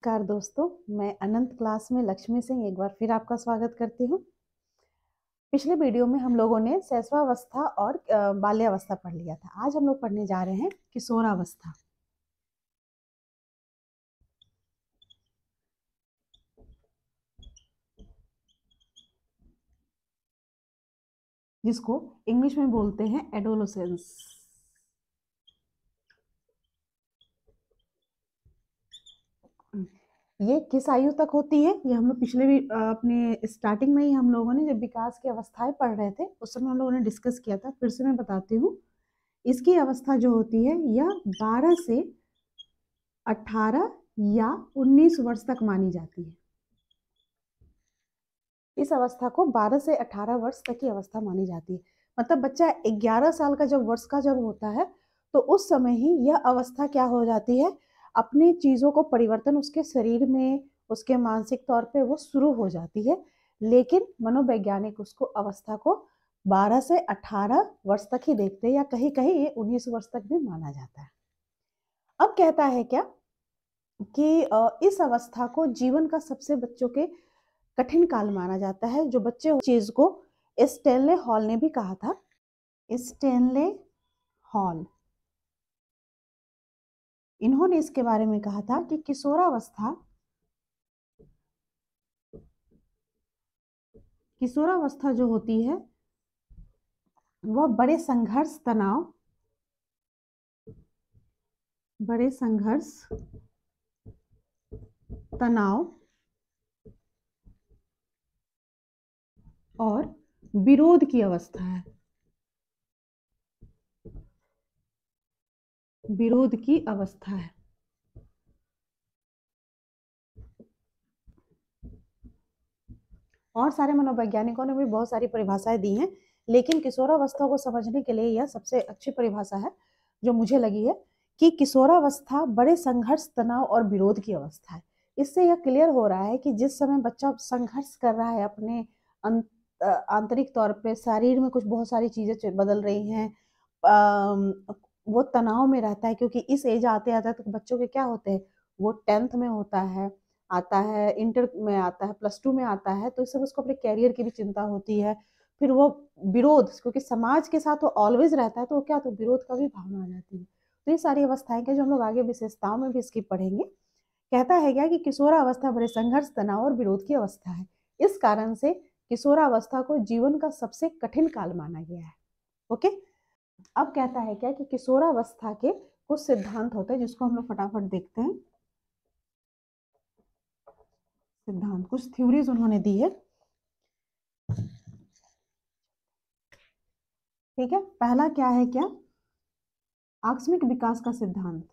नमस्कार दोस्तों, मैं अनंत क्लास में लक्ष्मी सिंह एक बार फिर आपका स्वागत करती हूँ। पिछले वीडियो में हम लोगों ने शैशवावस्था और बाल्यावस्था पढ़ लिया था। आज हम लोग पढ़ने जा रहे हैं किशोरावस्था। जिसको इंग्लिश में बोलते हैं एडोलसेंस। ये किस आयु तक होती है, ये हम लोग पिछले भी अपने स्टार्टिंग में ही हम लोगों ने जब विकास की अवस्थाएं पढ़ रहे थे उस समय हम लोगों ने डिस्कस किया था। फिर से मैं बताती हूँ, इसकी अवस्था जो होती है यह 12 से 18 या 19 वर्ष तक मानी जाती है। इस अवस्था को 12 से 18 वर्ष तक की अवस्था मानी जाती है। मतलब बच्चा 11 साल का जब वर्ष का जब होता है तो उस समय ही यह अवस्था क्या हो जाती है, अपनी चीजों को परिवर्तन उसके शरीर में, उसके मानसिक तौर पे वो शुरू हो जाती है। लेकिन मनोवैज्ञानिक उसको अवस्था को 12 से 18 वर्ष तक ही देखते हैं, या कहीं कहीं ये 19 वर्ष तक भी माना जाता है। अब कहता है क्या कि इस अवस्था को जीवन का सबसे बच्चों के कठिन काल माना जाता है। जो बच्चे चीज को स्टेनले हॉल ने भी कहा था, स्टेनले हॉल, इन्होंने इसके बारे में कहा था कि किशोरावस्था जो होती है वह बड़े संघर्ष तनाव और विरोध की अवस्था है। विरोध की अवस्था है। और सारे मनोवैज्ञानिकों ने भी बहुत सारी परिभाषाएं दी हैं, लेकिन किशोरावस्था को समझने के लिए यह सबसे अच्छी परिभाषा है जो मुझे लगी है कि किशोरावस्था बड़े संघर्ष, तनाव और विरोध की अवस्था है। इससे यह क्लियर हो रहा है कि जिस समय बच्चा संघर्ष कर रहा है अपने आंतरिक तौर पे, शरीर में कुछ बहुत सारी चीजें बदल रही हैं, वो तनाव में रहता है। क्योंकि इस एज आते आते तो बच्चों के क्या होते हैं, वो 10th में होता है, आता है इंटर में, आता है प्लस 2 में, आता है, तो इस समय उसको अपने कैरियर की भी चिंता होती है। फिर वो विरोध, क्योंकि समाज के साथ वो ऑलवेज रहता है तो क्या, तो विरोध का भी भावना आ जाती है। तो ये सारी अवस्थाएं क्या, जो हम लोग आगे विशेषताओं में भी इसकी पढ़ेंगे। कहता है क्या कि किशोरावस्था बड़े संघर्ष, तनाव और विरोध की अवस्था है। इस कारण से किशोरावस्था को जीवन का सबसे कठिन काल माना गया है। ओके। अब कहता है क्या कि किशोरावस्था के कुछ सिद्धांत होते हैं जिसको हम लोग फटाफट देखते हैं। सिद्धांत, कुछ थ्योरीज उन्होंने दी है। ठीक है, पहला क्या है, क्या, आकस्मिक विकास का सिद्धांत।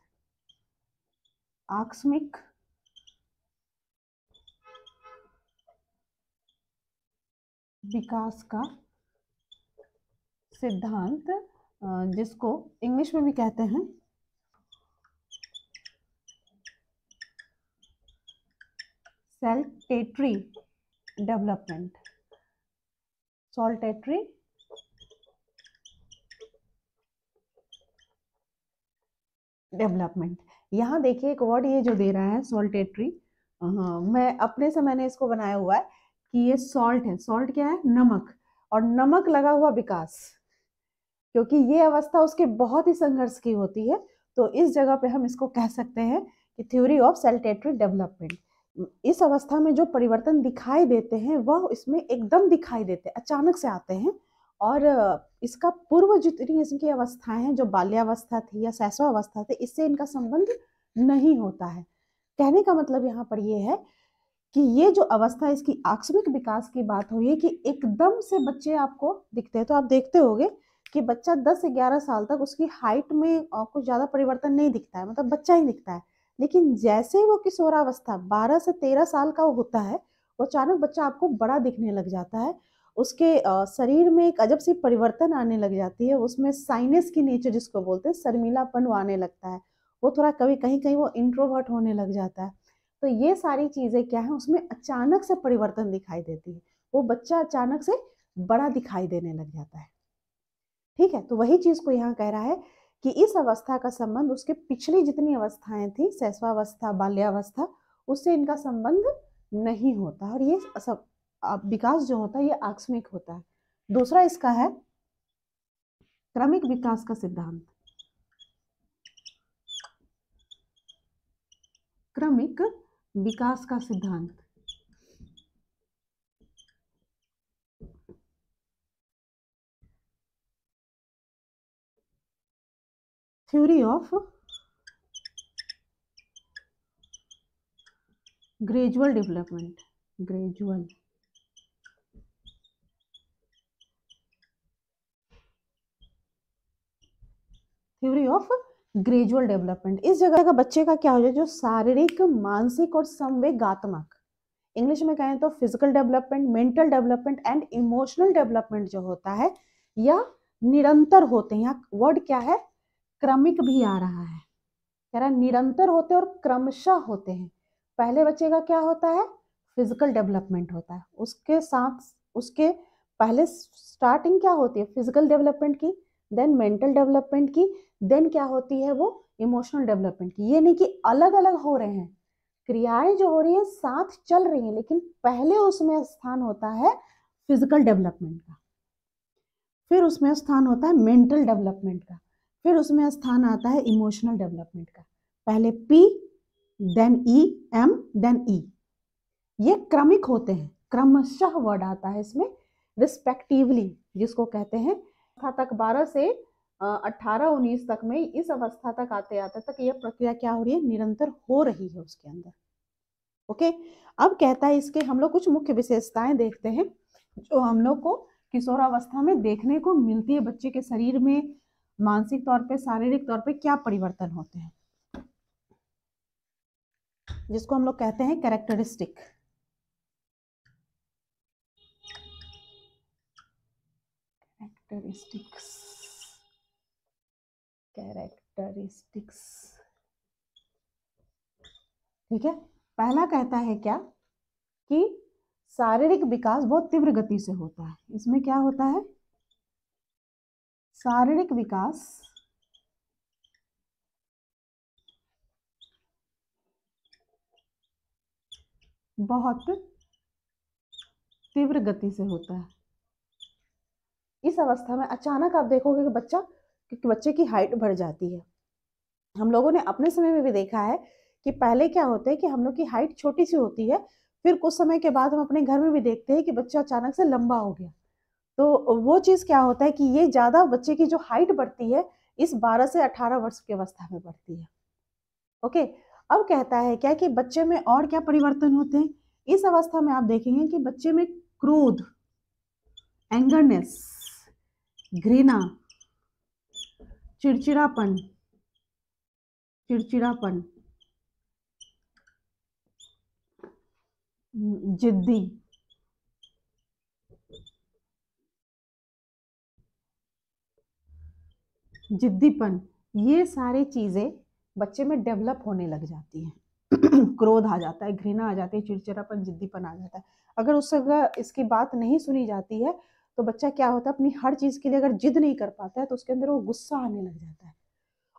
आकस्मिक विकास का सिद्धांत, जिसको इंग्लिश में भी कहते हैं सॉल्टेटरी डेवलपमेंट। Saltatory development. यहाँ देखिए एक वर्ड ये जो दे रहा है सॉल्टेटरी, मैं अपने से मैंने इसको बनाया हुआ है कि ये सॉल्ट है। सॉल्ट क्या है, नमक, और नमक लगा हुआ विकास, क्योंकि ये अवस्था उसके बहुत ही संघर्ष की होती है। तो इस जगह पे हम इसको कह सकते हैं कि थ्योरी ऑफ सॉल्टेटरी डेवलपमेंट। इस अवस्था में जो परिवर्तन दिखाई देते हैं वह इसमें एकदम दिखाई देते हैं, अचानक से आते हैं। और इसका पूर्व जितनी इसकी अवस्थाएं हैं, जो बाल्यावस्था थी या शैशवावस्था थी, इससे इनका संबंध नहीं होता है। कहने का मतलब यहाँ पर ये है कि ये जो अवस्था, इसकी आकस्मिक विकास की बात हुई है कि एकदम से बच्चे आपको दिखते हैं। तो आप देखते होंगे कि बच्चा 10-11 साल तक उसकी हाइट में कुछ ज्यादा परिवर्तन नहीं दिखता है, मतलब बच्चा ही दिखता है। लेकिन जैसे ही वो किशोरावस्था 12 से 13 साल का होता है, वो अचानक बच्चा आपको बड़ा दिखने लग जाता है। उसके शरीर में एक अजब सी परिवर्तन आने लग जाती है। उसमें साइनेस की नेचर जिसको बोलते हैं, शर्मीलापन आने लगता है। वो थोड़ा कभी कहीं कहीं वो इंट्रोवर्ट होने लग जाता है। तो ये सारी चीजें क्या है, उसमें अचानक से परिवर्तन दिखाई देती है। वो बच्चा अचानक से बड़ा दिखाई देने लग जाता है। ठीक है, तो वही चीज को यहाँ कह रहा है कि इस अवस्था का संबंध उसके पिछली जितनी अवस्थाएं थी, शैशवावस्था, बाल्यावस्था, उससे इनका संबंध नहीं होता, और ये सब विकास जो होता है ये आकस्मिक होता है। दूसरा इसका है क्रमिक विकास का सिद्धांत। क्रमिक विकास का सिद्धांत, theory of gradual development, gradual theory of gradual development. इस जगह का बच्चे का क्या हो जाए, जो शारीरिक, मानसिक और संवेगात्मक, इंग्लिश में कहें तो physical development, mental development and emotional development जो होता है, या निरंतर होते हैं। यहाँ वर्ड क्या है, क्रमिक भी आ रहा है, कह रहा है निरंतर होते हैं और क्रमशः होते हैं। पहले बच्चे का क्या होता है, फिजिकल डेवलपमेंट होता है, उसके साथ उसके पहले स्टार्टिंग क्या होती है, फिजिकल डेवलपमेंट की, देन मेंटल डेवलपमेंट की, देन क्या होती है वो इमोशनल डेवलपमेंट की। ये नहीं कि अलग अलग हो रहे हैं, क्रियाएं जो हो रही है साथ चल रही हैं, लेकिन पहले उसमें स्थान होता है फिजिकल डेवलपमेंट का, फिर उसमें स्थान होता है मेंटल डेवलपमेंट का, फिर उसमें स्थान आता है इमोशनल डेवलपमेंट का। पहले पी, देन ई, एम, देन ई। ये क्रमिक होते हैं, क्रमशः वर्ड आता है इसमें, रिस्पेक्टिवली जिसको कहते हैं। अवस्था तक 12 से 18-19 तक में, इस अवस्था तक आते आते तक यह प्रक्रिया क्या हो रही है, निरंतर हो रही है उसके अंदर। ओके, अब कहता है इसके हम लोग कुछ मुख्य विशेषताएं देखते हैं जो हम लोग को किशोरावस्था में देखने को मिलती है। बच्चे के शरीर में मानसिक तौर पे, शारीरिक तौर पे क्या परिवर्तन होते हैं, जिसको हम लोग कहते हैं कैरेक्टरिस्टिक। कैरेक्टरिस्टिक्स, कैरेक्टरिस्टिक्स, ठीक है। पहला कहता है क्या कि शारीरिक विकास बहुत तीव्र गति से होता है। इसमें क्या होता है, शारीरिक विकास बहुत तीव्र गति से होता है। इस अवस्था में अचानक आप देखोगे कि बच्चे की हाइट बढ़ जाती है। हम लोगों ने अपने समय में भी देखा है कि पहले क्या होता है कि हम लोग की हाइट छोटी सी होती है, फिर कुछ समय के बाद हम अपने घर में भी देखते हैं कि बच्चा अचानक से लंबा हो गया। तो वो चीज क्या होता है कि ये ज्यादा बच्चे की जो हाइट बढ़ती है इस 12 से 18 वर्ष की अवस्था में बढ़ती है। ओके, अब कहता है क्या कि बच्चे में और क्या परिवर्तन होते हैं। इस अवस्था में आप देखेंगे कि बच्चे में क्रोध, एंगरनेस, घृणा, चिड़चिड़ापन, चिड़चिड़ापन, जिद्दी, जिद्दीपन, ये सारी चीजें बच्चे में डेवलप होने लग जाती हैं। क्रोध आ जाता है, घृणा आ जाती है, चिड़चिड़ापन, जिद्दीपन आ जाता है। अगर उस जगह इसकी बात नहीं सुनी जाती है तो बच्चा क्या होता है, अपनी हर चीज के लिए अगर जिद नहीं कर पाता है तो उसके अंदर वो गुस्सा आने लग जाता है।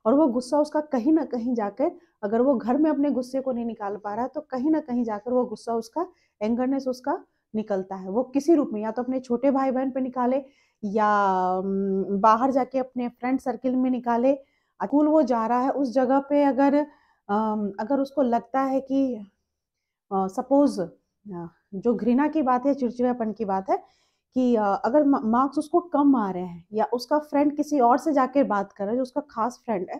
और वो गुस्सा उसका कहीं ना कहीं जाकर, अगर वो घर में अपने गुस्से को नहीं निकाल पा रहा है तो कहीं ना कहीं जाकर वो गुस्सा उसका, एंगरनेस उसका निकलता है। वो किसी रूप में, या तो अपने छोटे भाई बहन पे निकाले, या बाहर जाके अपने फ्रेंड सर्किल में निकाले। स्कूल वो जा रहा है उस जगह पे अगर उसको लगता है कि सपोज जो घृणा की बात है, चिड़चिड़ापन की बात है, कि अगर मार्क्स उसको कम आ रहे हैं, या उसका फ्रेंड किसी और से जाके बात कर रहा है जो उसका खास फ्रेंड है,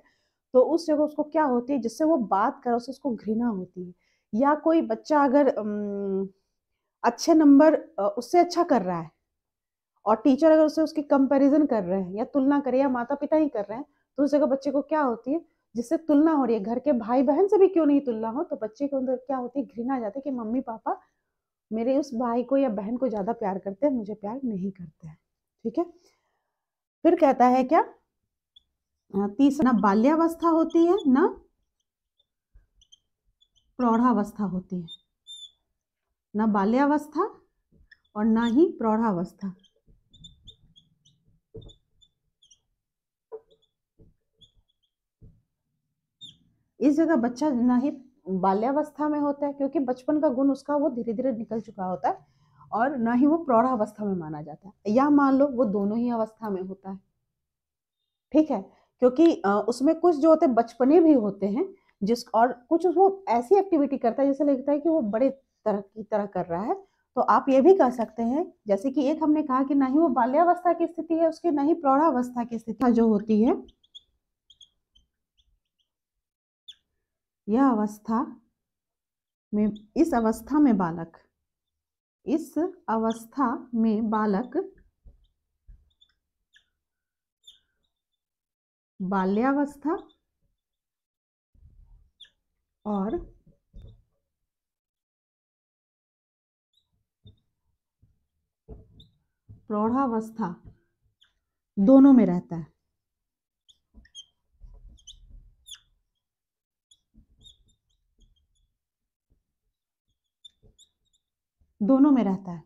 तो उस जगह उसको क्या होती है, जिससे वो बात कर रहा है उससे उसको घृणा होती है। या कोई बच्चा अगर अच्छे नंबर उससे अच्छा कर रहा है और टीचर अगर उससे उसकी कंपैरिजन कर रहे हैं या तुलना कर रहे हैं, या माता पिता ही कर रहे हैं, तो उस जगह बच्चे को क्या होती है, जिससे तुलना हो रही है, घर के भाई बहन से भी क्यों नहीं तुलना हो, तो बच्चे के अंदर क्या होती है, घृणा आ जाती है कि मम्मी पापा मेरे उस भाई को या बहन को ज्यादा प्यार करते हैं, मुझे प्यार नहीं करते हैं। ठीक है, फिर कहता है क्या, तीसरा, ना बाल्यावस्था होती है ना प्रौढ़ावस्था होती है, ना बाल्यावस्था और ना ही प्रौढ़ावस्था। इस जगह बच्चा ना ही बाल्यावस्था में होता है, क्योंकि बचपन का गुण उसका वो धीरे धीरे निकल चुका होता है, और ना ही वो प्रौढ़ावस्था में माना जाता है, या मान लो वो दोनों ही अवस्था में होता है। ठीक है, क्योंकि उसमें कुछ जो होते हैं बचपने भी होते हैं, जिस और कुछ वो ऐसी एक्टिविटी करता है जैसे लगता है कि वो बड़े तरह की तरह कर रहा है। तो आप ये भी कह सकते हैं, जैसे कि एक हमने कहा कि ना ही वो बाल्यावस्था की स्थिति है उसकी, ना ही प्रौढ़ावस्था की स्थिति जो होती है, यह अवस्था में, इस अवस्था में बालक, इस अवस्था में बालक बाल्यावस्था और प्रौढ़ावस्था दोनों में रहता है। दोनों में रहता है,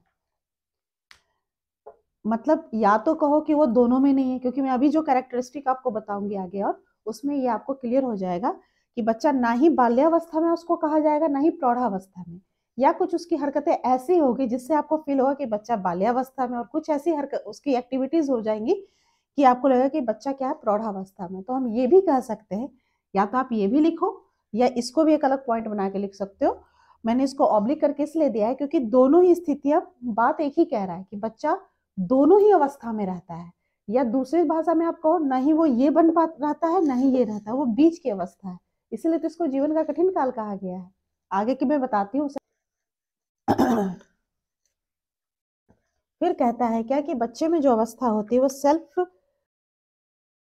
मतलब या तो कहो कि वो दोनों में नहीं है, क्योंकि मैं अभी जो कैरेक्टरिस्टिक आपको बताऊंगी आगे, और उसमें ये आपको क्लियर हो जाएगा कि बच्चा ना ही बाल्यावस्था में उसको कहा जाएगा, ना ही प्रौढ़ावस्था में, या कुछ उसकी हरकतें ऐसी होगी जिससे आपको फील होगा कि बच्चा बाल्यावस्था में, और कुछ ऐसी हरकत उसकी एक्टिविटीज हो जाएंगी कि आपको लगेगा कि बच्चा क्या है, प्रौढ़ावस्था में। तो हम ये भी कह सकते हैं, या तो आप ये भी लिखो या इसको भी एक अलग पॉइंट बना के लिख सकते हो। मैंने इसको ऑब्लिक करके इसलिए दिया है क्योंकि दोनों ही स्थितियां बात एक ही कह रहा है कि बच्चा दोनों ही अवस्था में रहता है, या दूसरी भाषा में आप कहो ना ही वो ये बन पा रहता है ना ही ये रहता है, वो बीच की अवस्था है, इसीलिए तो इसको जीवन का कठिन काल कहा गया है। आगे की मैं बताती हूँ। फिर कहता है क्या कि बच्चे में जो अवस्था होती है वो सेल्फ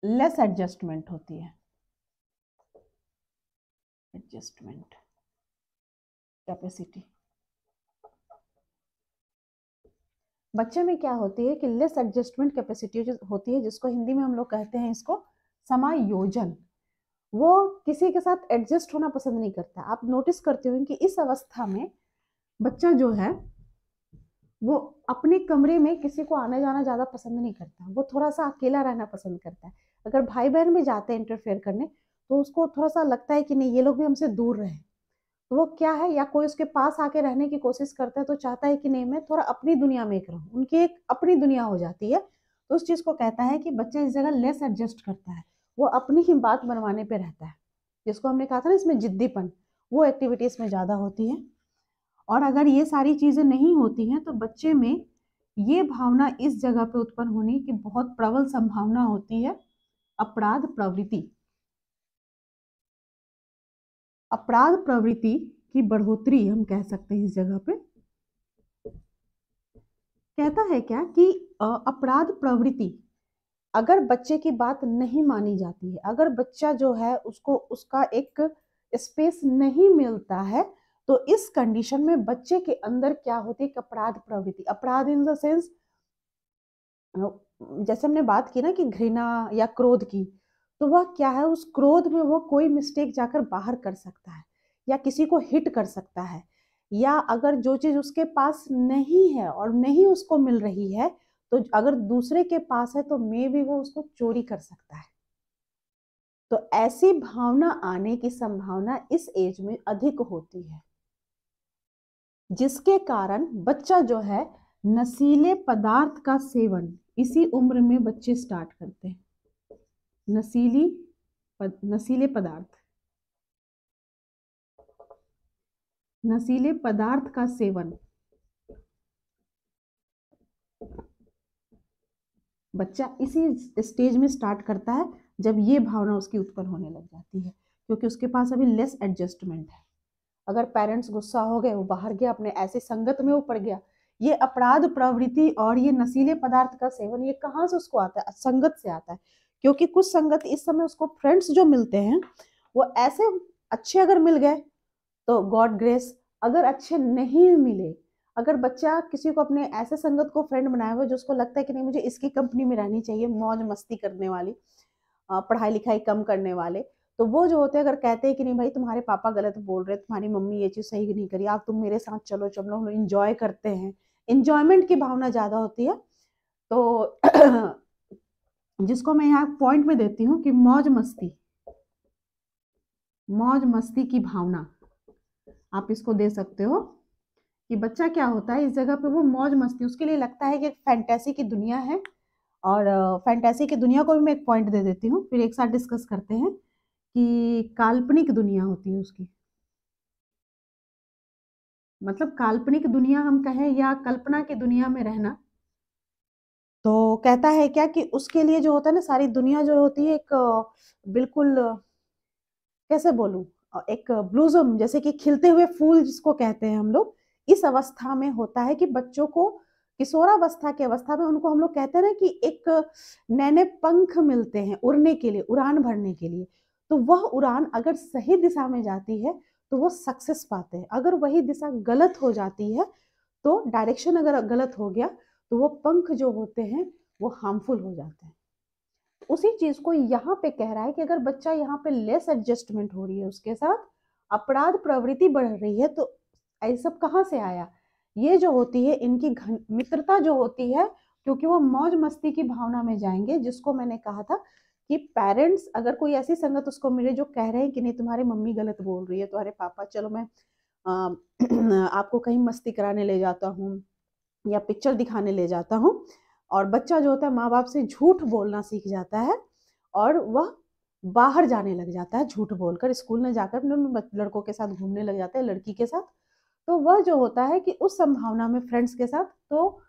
लेस एडजस्टमेंट होती है, एडजस्टमेंट कैपेसिटी। बच्चे में क्या होती है कि लेस एडजस्टमेंट कैपेसिटी होती है, जिसको हिंदी में हम लोग कहते हैं इसको समायोजन। वो किसी के साथ एडजस्ट होना पसंद नहीं करता। आप नोटिस करते हो कि इस अवस्था में बच्चा जो है वो अपने कमरे में किसी को आना जाना ज्यादा पसंद नहीं करता, वो थोड़ा सा अकेला रहना पसंद करता है। अगर भाई बहन भी जाते हैं इंटरफेयर करने तो उसको थोड़ा सा लगता है कि नहीं ये लोग भी हमसे दूर रहे, तो वो क्या है, या कोई उसके पास आके रहने की कोशिश करता है तो चाहता है कि नहीं मैं थोड़ा अपनी दुनिया में एक रहूं, उनकी एक अपनी दुनिया हो जाती है। तो उस चीज को कहता है कि बच्चा इस जगह लेस एडजस्ट करता है, वो अपनी ही बात बनवाने पे रहता है, जिसको हमने कहा था ना इसमें जिद्दीपन, वो एक्टिविटी इसमें ज्यादा होती है। और अगर ये सारी चीजें नहीं होती हैं तो बच्चे में ये भावना इस जगह पे उत्पन्न होने की बहुत प्रबल संभावना होती है, अपराध प्रवृत्ति। अपराध प्रवृत्ति की बढ़ोतरी हम कह सकते हैं इस जगह पे। कहता है क्या कि अपराध प्रवृत्ति, अगर बच्चे की बात नहीं मानी जाती है, अगर बच्चा जो है उसको उसका एक स्पेस नहीं मिलता है, तो इस कंडीशन में बच्चे के अंदर क्या होती है, अपराध प्रवृत्ति। अपराध इन द सेंस, जैसे हमने बात की ना कि घृणा या क्रोध की, तो वह क्या है, उस क्रोध में वो कोई मिस्टेक जाकर बाहर कर सकता है, या किसी को हिट कर सकता है, या अगर जो चीज उसके पास नहीं है और नहीं उसको मिल रही है, तो अगर दूसरे के पास है तो मे भी वो उसको चोरी कर सकता है। तो ऐसी भावना आने की संभावना इस एज में अधिक होती है, जिसके कारण बच्चा जो है नशीले पदार्थ का सेवन इसी उम्र में बच्चे स्टार्ट करते हैं। नशीले पदार्थ, नशीले पदार्थ का सेवन बच्चा इसी स्टेज में स्टार्ट करता है, जब ये भावना उसकी उत्पन्न होने लग जाती है, क्योंकि उसके पास अभी लेस एडजस्टमेंट है। अगर पेरेंट्स गुस्सा हो गए, वो बाहर गया, अपने ऐसे संगत में वो पड़ गया, ये अपराध प्रवृत्ति और ये नशीले पदार्थ का सेवन ये कहाँ से उसको आता है, संगत से आता है। क्योंकि कुछ संगत इस समय उसको फ्रेंड्स जो मिलते हैं वो ऐसे अच्छे अगर मिल गए तो गॉड ग्रेस, अगर अच्छे नहीं मिले, अगर बच्चा किसी को अपने ऐसे संगत को फ्रेंड बनाया हुआ जो उसको लगता है कि नहीं मुझे इसकी कंपनी में रहनी चाहिए, मौज मस्ती करने वाली, पढ़ाई लिखाई कम करने वाले, तो वो जो होते हैं अगर कहते हैं कि नहीं भाई तुम्हारे पापा गलत बोल रहे, तुम्हारी मम्मी ये चीज सही नहीं करी, आप तुम मेरे साथ चलो चलो हम लोग इंजॉय करते हैं, इंजॉयमेंट की भावना ज्यादा होती है। तो जिसको मैं यहाँ पॉइंट में देती हूँ कि मौज मस्ती, मौज मस्ती की भावना, आप इसको दे सकते हो कि बच्चा क्या होता है इस जगह पे वो मौज मस्ती, उसके लिए लगता है कि एक फैंटेसी की दुनिया है। और फैंटेसी की दुनिया को भी मैं एक पॉइंट दे देती हूँ, फिर एक साथ डिस्कस करते हैं कि काल्पनिक दुनिया होती है उसकी। मतलब काल्पनिक दुनिया हम कहें या कल्पना की दुनिया में रहना, तो कहता है क्या कि उसके लिए जो होता है ना, सारी दुनिया जो होती है एक बिल्कुल कैसे बोलूं, एक ब्लूजम जैसे कि खिलते हुए फूल जिसको कहते हैं हम लोग, इस अवस्था में होता है कि बच्चों को किशोरावस्था की अवस्था में उनको हम लोग कहते हैं ना कि एक नए नए पंख मिलते हैं उड़ने के लिए, उड़ान भरने के लिए। तो वह उड़ान अगर सही दिशा में जाती है तो वो सक्सेस पाते हैं, अगर वही दिशा गलत हो जाती है तो डायरेक्शन अगर गलत हो गया तो वो पंख जो होते हैं वो हार्मफुल हो जाते हैं। उसी चीज को यहाँ पे कह रहा है कि अगर बच्चा यहाँ पे लेस एडजस्टमेंट हो रही है, उसके साथ अपराध प्रवृत्ति बढ़ रही है, तो ऐसा सब कहाँ से आया? ये जो होती है इनकी मित्रता जो होती है, क्योंकि वो मौज मस्ती की भावना में जाएंगे, जिसको मैंने कहा था कि पेरेंट्स अगर कोई ऐसी संगत उसको मिले जो कह रहे हैं कि नहीं तुम्हारी मम्मी गलत बोल रही है, तो अरे पापा चलो मैं आपको कहीं मस्ती कराने ले जाता हूँ या पिक्चर दिखाने ले जाता हूँ, और बच्चा जो होता है माँ बाप से झूठ बोलना सीख जाता है और वह बाहर जाने लग जाता है, झूठ बोलकर स्कूल में जाकर अपने लड़कों के साथ घूमने लग जाता है, लड़की के साथ। तो वह जो होता है कि उस संभावना में फ्रेंड्स के साथ, तो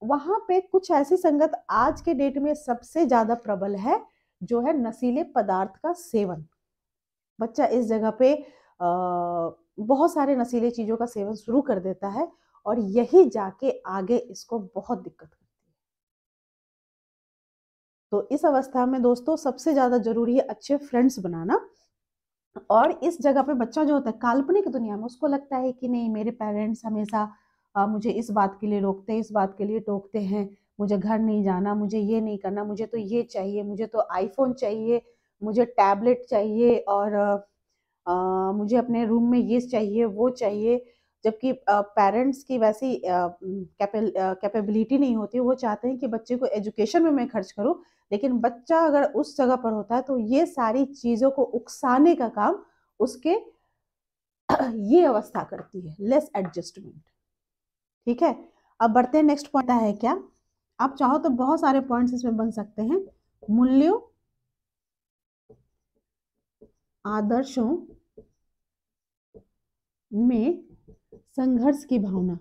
वहां पे कुछ ऐसी संगत आज के डेट में सबसे ज्यादा प्रबल है, जो है नशीले पदार्थ का सेवन। बच्चा इस जगह पे बहुत सारे नशीले चीजों का सेवन शुरू कर देता है और यही जाके आगे इसको बहुत दिक्कत करती है। तो इस अवस्था में दोस्तों सबसे ज्यादा जरूरी है अच्छे फ्रेंड्स बनाना। और इस जगह पे बच्चा जो होता है काल्पनिक दुनिया में, उसको लगता है कि नहीं मेरे पेरेंट्स हमेशा मुझे इस बात के लिए रोकते हैं, इस बात के लिए टोकते हैं, मुझे घर नहीं जाना, मुझे ये नहीं करना, मुझे तो ये चाहिए, मुझे तो आईफोन चाहिए, मुझे टैबलेट चाहिए, और मुझे अपने रूम में ये चाहिए वो चाहिए। जबकि पेरेंट्स की वैसी कैपेबिलिटी नहीं होती, वो चाहते हैं कि बच्चे को एजुकेशन में मैं खर्च करूं, लेकिन बच्चा अगर उस जगह पर होता है तो ये सारी चीजों को उकसाने का काम उसके ये अवस्था करती है, लेस एडजस्टमेंट। ठीक है, अब बढ़ते हैं नेक्स्ट पॉइंट है क्या। आप चाहो तो बहुत सारे पॉइंट्स इसमें बन सकते हैं। मूल्यों, आदर्शों में संघर्ष की भावना।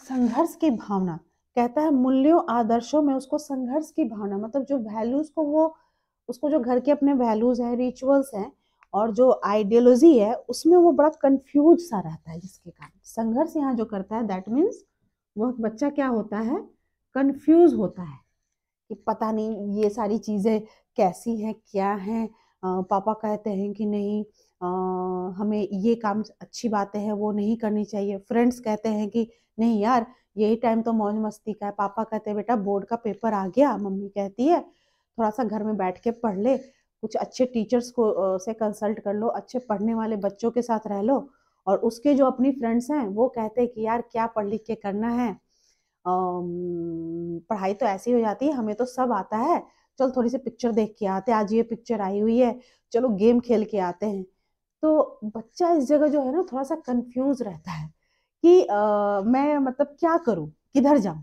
संघर्ष की भावना कहता है मूल्यों आदर्शों में उसको संघर्ष की भावना, मतलब जो वैल्यूज को वो, उसको जो घर के अपने वैल्यूज हैं, रिचुअल्स हैं, और जो आइडियोलॉजी है उसमें वो बड़ा कंफ्यूज सा रहता है, जिसके कारण संघर्ष यहाँ जो करता है दैट मीन्स वह बच्चा क्या होता है, कंफ्यूज होता है कि पता नहीं ये सारी चीजें कैसी हैं क्या हैं। पापा कहते हैं कि नहीं हमें ये काम अच्छी बातें हैं वो नहीं करनी चाहिए, फ्रेंड्स कहते हैं कि नहीं यार यही टाइम तो मौज मस्ती का है, पापा कहते हैं बेटा बोर्ड का पेपर आ गया, मम्मी कहती है थोड़ा सा घर में बैठ के पढ़ ले, कुछ अच्छे टीचर्स को से कंसल्ट कर लो, अच्छे पढ़ने वाले बच्चों के साथ रह लो। और उसके जो अपनी फ्रेंड्स हैं वो कहते हैं कि यार क्या पढ़ लिख के करना है, पढ़ाई तो ऐसी हो जाती है, हमें तो सब आता है, चल थोड़ी सी पिक्चर देख के आते हैं, आज ये पिक्चर आई हुई है, चलो गेम खेल के आते हैं। तो बच्चा इस जगह जो है ना थोड़ा सा कंफ्यूज रहता है कि मैं मतलब क्या करूं, किधर जाऊं।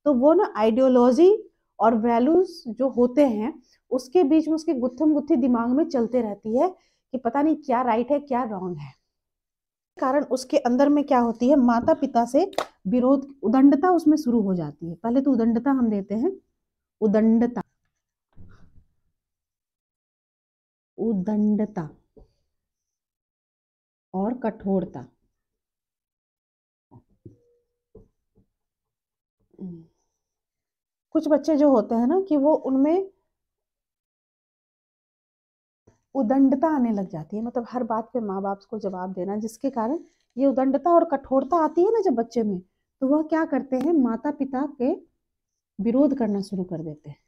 तो वो ना आइडियोलॉजी और वैल्यूज जो होते हैं उसके बीच में उसकी गुत्थम गुत्थी दिमाग में चलते रहती है कि पता नहीं क्या राइट है क्या रॉन्ग है। कारण उसके अंदर में क्या होती है, माता पिता से विरोध, उदंडता उसमें शुरू हो जाती है। पहले तो उदंडता हम देते हैं, उदंडता, उदंडता और कठोरता। कुछ बच्चे जो होते हैं ना कि वो उनमें उदंडता आने लग जाती है, मतलब हर बात पे माँ बाप को जवाब देना, जिसके कारण ये उदंडता और कठोरता आती है ना जब बच्चे में, तो वह क्या करते हैं माता पिता के विरोध करना शुरू कर देते हैं।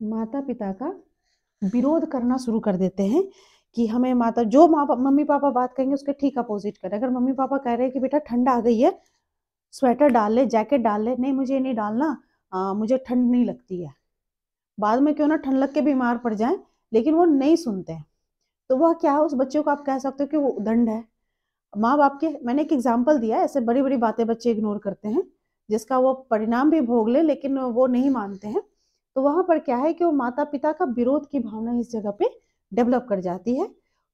माता पिता का विरोध करना शुरू कर देते हैं कि हमें माता जो मम्मी पापा बात कहेंगे उसके ठीक अपोजिट करें। अगर मम्मी पापा कह रहे हैं कि बेटा ठंड आ गई है, स्वेटर डाल ले, जैकेट डाल ले, नहीं मुझे नहीं डालना, मुझे ठंड नहीं लगती है, बाद में क्यों ना ठंड लग के बीमार पड़ जाए, लेकिन वो नहीं सुनते हैं, तो वह क्या है, उस बच्चे को आप कह सकते हो कि वो उदंड है। माँ बाप के, मैंने एक एग्जाम्पल दिया है, ऐसे बड़ी बड़ी बातें बच्चे इग्नोर करते हैं जिसका वो परिणाम भी भोग ले, लेकिन वो नहीं मानते हैं। तो वहां पर क्या है कि वो माता पिता का विरोध की भावना इस जगह पे डेवलप कर जाती है।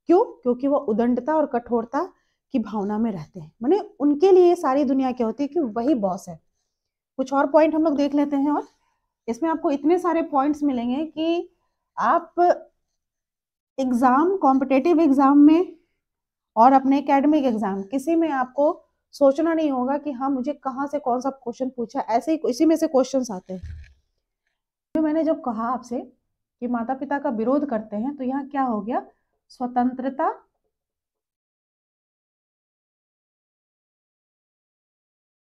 क्यों? क्योंकि वो उदंडता और कठोरता की भावना में रहते हैं, माने उनके लिए सारी दुनिया क्या होती है कि वही बॉस है। कुछ और पॉइंट हम लोग देख लेते हैं, और इसमें आपको इतने सारे पॉइंट्स मिलेंगे कि आप एग्जाम, कॉम्पिटेटिव एग्जाम में और अपने एकेडमिक एग्जाम किसी में आपको सोचना नहीं होगा कि हाँ मुझे कहाँ से कौन सा क्वेश्चन पूछा, ऐसे ही इसी में से क्वेश्चंस आते हैं। जो मैंने जब कहा आपसे कि माता पिता का विरोध करते हैं, तो यहाँ क्या हो गया, स्वतंत्रता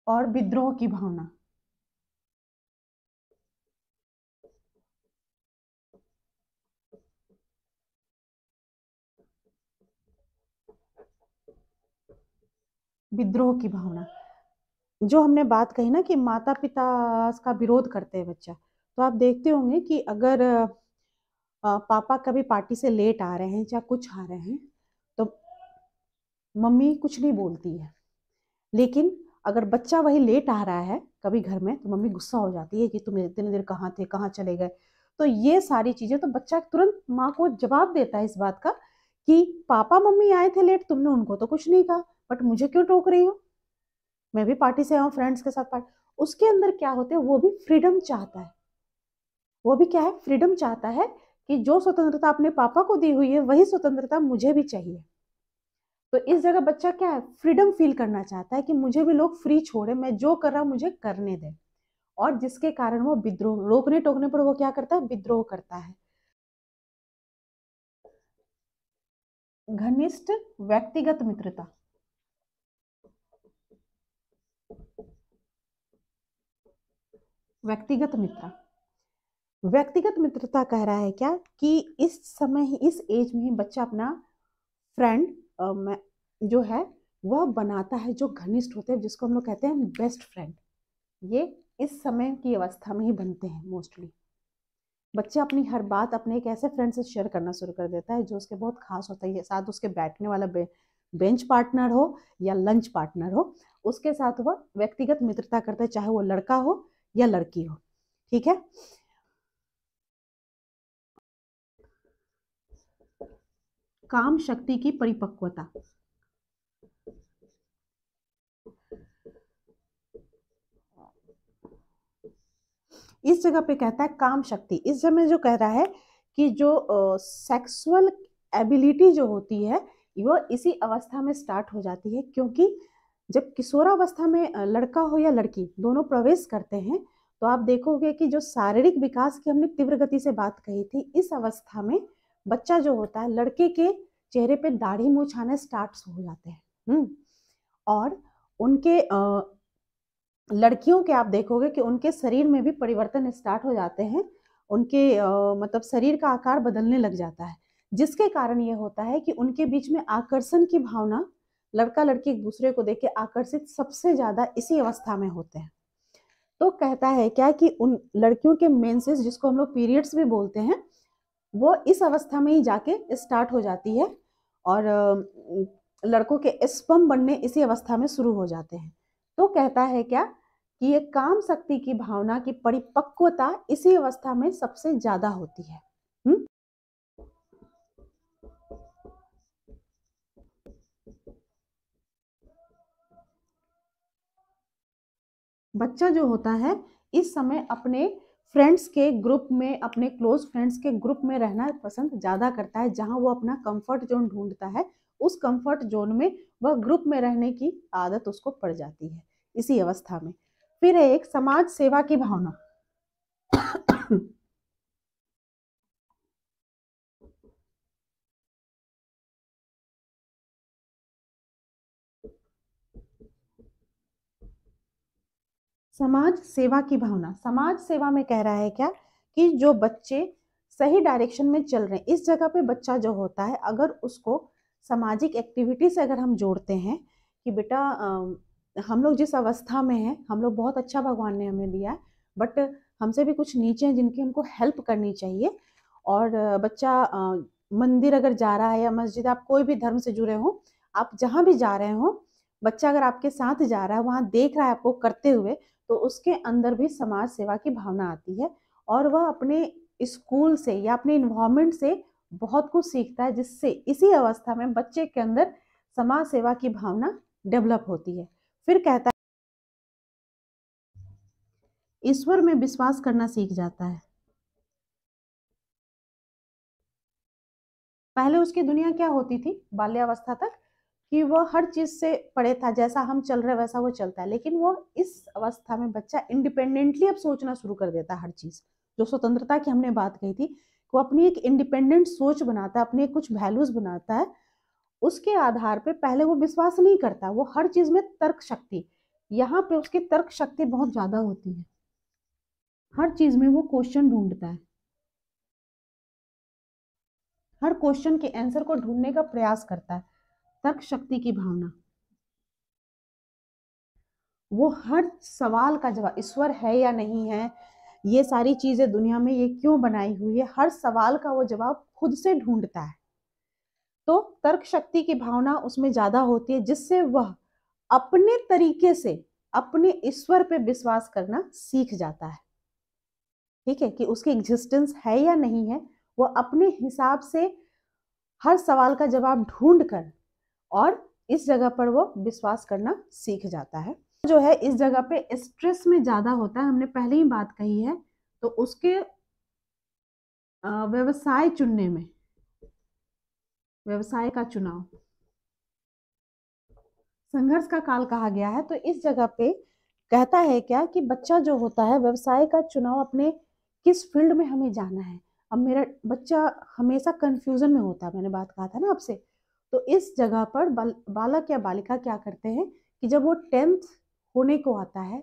और विद्रोह की भावना। विद्रोह की भावना, जो हमने बात कही ना कि माता पिता का विरोध करते हैं बच्चा, तो आप देखते होंगे कि अगर पापा कभी पार्टी से लेट आ रहे हैं या कुछ आ रहे हैं, तो मम्मी कुछ नहीं बोलती है। लेकिन अगर बच्चा वही लेट आ रहा है कभी घर में, तो मम्मी गुस्सा हो जाती है कि तुम इतनी देर कहाँ थे, कहाँ चले गए। तो ये सारी चीजें, तो बच्चा तुरंत माँ को जवाब देता है इस बात का कि पापा मम्मी आए थे लेट, तुमने उनको तो कुछ नहीं कहा, बट मुझे क्यों टोक रही हो, मैं भी पार्टी से आया हूँ, फ्रेंड्स के साथ पार्टी। उसके अंदर क्या होते हैं, वो भी फ्रीडम चाहता है, वो भी क्या है, फ्रीडम चाहता है कि जो स्वतंत्रता अपने पापा को दी हुई है वही स्वतंत्रता मुझे भी चाहिए। तो इस जगह बच्चा क्या है, फ्रीडम फील करना चाहता है कि मुझे भी लोग फ्री छोड़े, मैं जो कर रहा हूं मुझे करने दें। और जिसके कारण वो विद्रोह, रोकने टोकने पर वो क्या करता है, विद्रोह करता है। घनिष्ठ व्यक्तिगत मित्रता, व्यक्तिगत मित्र, व्यक्तिगत मित्रता कह रहा है क्या कि इस समय ही, इस एज में ही बच्चा अपना फ्रेंड जो है वह बनाता है, जो घनिष्ठ होते हैं, जिसको हम लोग कहते हैं बेस्ट फ्रेंड। ये इस समय की अवस्था में ही बनते हैं मोस्टली। बच्चा अपनी हर बात अपने एक ऐसे फ्रेंड से शेयर करना शुरू कर देता है जो उसके बहुत खास होता है, साथ उसके बैठने वाला बेंच पार्टनर हो या लंच पार्टनर हो, उसके साथ वह व्यक्तिगत मित्रता करता है, चाहे वो लड़का हो या लड़की हो। ठीक है। काम शक्ति की परिपक्वता, इस जगह पे कहता है काम शक्ति, इस जगह में जो कह रहा है कि जो सेक्सुअल एबिलिटी जो होती है वो इसी अवस्था में स्टार्ट हो जाती है। क्योंकि जब किशोरावस्था में लड़का हो या लड़की दोनों प्रवेश करते हैं, तो आप देखोगे कि जो शारीरिक विकास की हमने तीव्र गति से बात कही थी, इस अवस्था में बच्चा जो होता है, लड़के के चेहरे पे दाढ़ी मूंछ आने स्टार्ट हो जाते हैं। और उनके लड़कियों के आप देखोगे कि उनके शरीर में भी परिवर्तन स्टार्ट हो जाते हैं, उनके मतलब शरीर का आकार बदलने लग जाता है, जिसके कारण ये होता है कि उनके बीच में आकर्षण की भावना, लड़का लड़की एक दूसरे को देख के आकर्षित सबसे ज्यादा इसी अवस्था में होते हैं। तो कहता है क्या कि उन लड़कियों के मेंसेस, जिसको हम लोग पीरियड्स भी बोलते हैं, वो इस अवस्था में ही जाके स्टार्ट हो जाती है, और लड़कों के स्पर्म बनने इसी अवस्था में शुरू हो जाते हैं। तो कहता है क्या कि ये काम शक्ति की भावना की परिपक्वता इसी अवस्था में सबसे ज्यादा होती है। बच्चा जो होता है इस समय अपने फ्रेंड्स के ग्रुप में, अपने क्लोज फ्रेंड्स के ग्रुप में रहना पसंद ज्यादा करता है, जहां वो अपना कंफर्ट जोन ढूंढता है, उस कंफर्ट जोन में वह ग्रुप में रहने की आदत उसको पड़ जाती है इसी अवस्था में। फिर है एक समाज सेवा की भावना। समाज सेवा की भावना, समाज सेवा में कह रहा है क्या कि जो बच्चे सही डायरेक्शन में चल रहे हैं। इस जगह पे बच्चा जो होता है, अगर उसको सामाजिक एक्टिविटी से अगर हम जोड़ते हैं कि बेटा हम लोग जिस अवस्था में हैं, हम लोग बहुत अच्छा भगवान ने हमें दिया है, बट हमसे भी कुछ नीचे हैं जिनकी हमको हेल्प करनी चाहिए। और बच्चा मंदिर अगर जा रहा है या मस्जिद, आप कोई भी धर्म से जुड़े हो, आप जहाँ भी जा रहे हो, बच्चा अगर आपके साथ जा रहा है, वहाँ देख रहा है आपको करते हुए, तो उसके अंदर भी समाज सेवा की भावना आती है और वह अपने स्कूल से या अपने इन्वायरमेंट से बहुत कुछ सीखता है, जिससे इसी अवस्था में बच्चे के अंदर समाज सेवा की भावना डेवलप होती है। फिर कहता है ईश्वर में विश्वास करना सीख जाता है। पहले उसकी दुनिया क्या होती थी बाल्यावस्था तक, कि वो हर चीज से परे था, जैसा हम चल रहे वैसा वो चलता है। लेकिन वो इस अवस्था में बच्चा इंडिपेंडेंटली अब सोचना शुरू कर देता है। हर चीज जो स्वतंत्रता की हमने बात कही थी, वो अपनी एक इंडिपेंडेंट सोच बनाता है, अपने कुछ वैल्यूज बनाता है। उसके आधार पे पहले वो विश्वास नहीं करता, वो हर चीज में तर्क शक्ति, यहाँ पे उसकी तर्क शक्ति बहुत ज्यादा होती है। हर चीज में वो क्वेश्चन ढूंढता है, हर क्वेश्चन के आंसर को ढूंढने का प्रयास करता है। तर्क शक्ति की भावना, वो हर सवाल का जवाब, ईश्वर है या नहीं है, ये सारी चीजें दुनिया में ये क्यों बनाई हुई है, हर सवाल का वो जवाब खुद से ढूंढता है। तो तर्क शक्ति की भावना उसमें ज्यादा होती है, जिससे वह अपने तरीके से अपने ईश्वर पे विश्वास करना सीख जाता है। ठीक है, कि उसकी एग्जिस्टेंस है या नहीं है, वो अपने हिसाब से हर सवाल का जवाब ढूंढ कर और इस जगह पर वो विश्वास करना सीख जाता है। जो है इस जगह पे स्ट्रेस में ज्यादा होता है, हमने पहले ही बात कही है। तो उसके व्यवसाय चुनने में, व्यवसाय का चुनाव संघर्ष का काल कहा गया है। तो इस जगह पे कहता है क्या कि बच्चा जो होता है व्यवसाय का चुनाव, अपने किस फील्ड में हमें जाना है। अब मेरा बच्चा हमेशा कंफ्यूजन में होता है, मैंने बात कहा था ना आपसे। तो इस जगह पर बालक या बालिका क्या करते हैं कि जब वो 10th होने को आता है,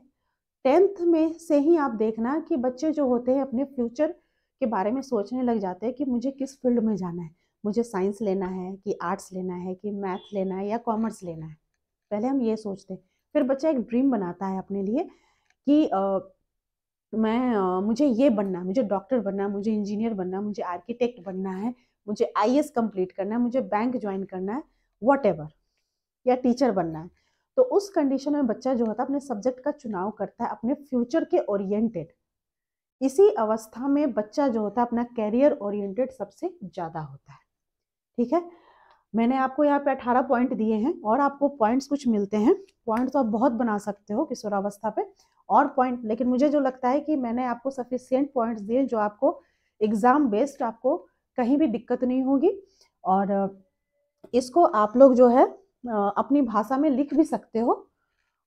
10th में से ही आप देखना कि बच्चे जो होते हैं अपने फ्यूचर के बारे में सोचने लग जाते हैं कि मुझे किस फील्ड में जाना है, मुझे साइंस लेना है कि आर्ट्स लेना है कि मैथ लेना है या कॉमर्स लेना है। पहले हम ये सोचते हैं, फिर बच्चा एक ड्रीम बनाता है अपने लिए कि मुझे ये बनना है, मुझे डॉक्टर बनना है, मुझे इंजीनियर बनना है, मुझे आर्किटेक्ट बनना है, मुझे आईएएस कंप्लीट करना है, मुझे बैंक ज्वाइन करना है, वॉटेवर, या टीचर बनना है। तो उस कंडीशन में बच्चा जो होता है अपने सब्जेक्ट का चुनाव करता है अपने फ्यूचर के ओरिएंटेड। इसी अवस्था में बच्चा जो होता है अपना कैरियर ओरिएंटेड सबसे ज्यादा होता है। ठीक है, मैंने आपको यहाँ पे 18 पॉइंट दिए हैं और आपको पॉइंट्स कुछ मिलते हैं। पॉइंट तो आप बहुत बना सकते हो किशोरावस्था पे और पॉइंट, लेकिन मुझे जो लगता है कि मैंने आपको सफिशिएंट पॉइंट्स दिए जो आपको एग्जाम बेस्ड, आपको कहीं भी दिक्कत नहीं होगी। और इसको आप लोग जो है अपनी भाषा में लिख भी सकते हो।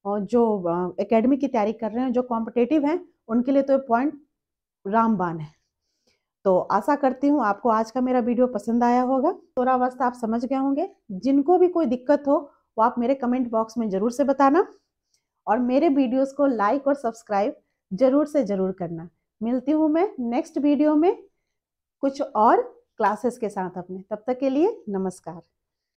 और जो एकेडमी की तैयारी कर रहे हैं, जो कॉम्पिटेटिव हैं, उनके लिए तो पॉइंट रामबाण है। तो आशा करती हूँ आपको आज का मेरा वीडियो पसंद आया होगा। किशोरावस्था आप समझ गए होंगे। जिनको भी कोई दिक्कत हो वो आप मेरे कमेंट बॉक्स में जरूर से बताना और मेरे वीडियोस को लाइक और सब्सक्राइब जरूर से जरूर करना। मिलती हूँ मैं नेक्स्ट वीडियो में कुछ और क्लासेस के साथ अपने। तब तक के लिए नमस्कार।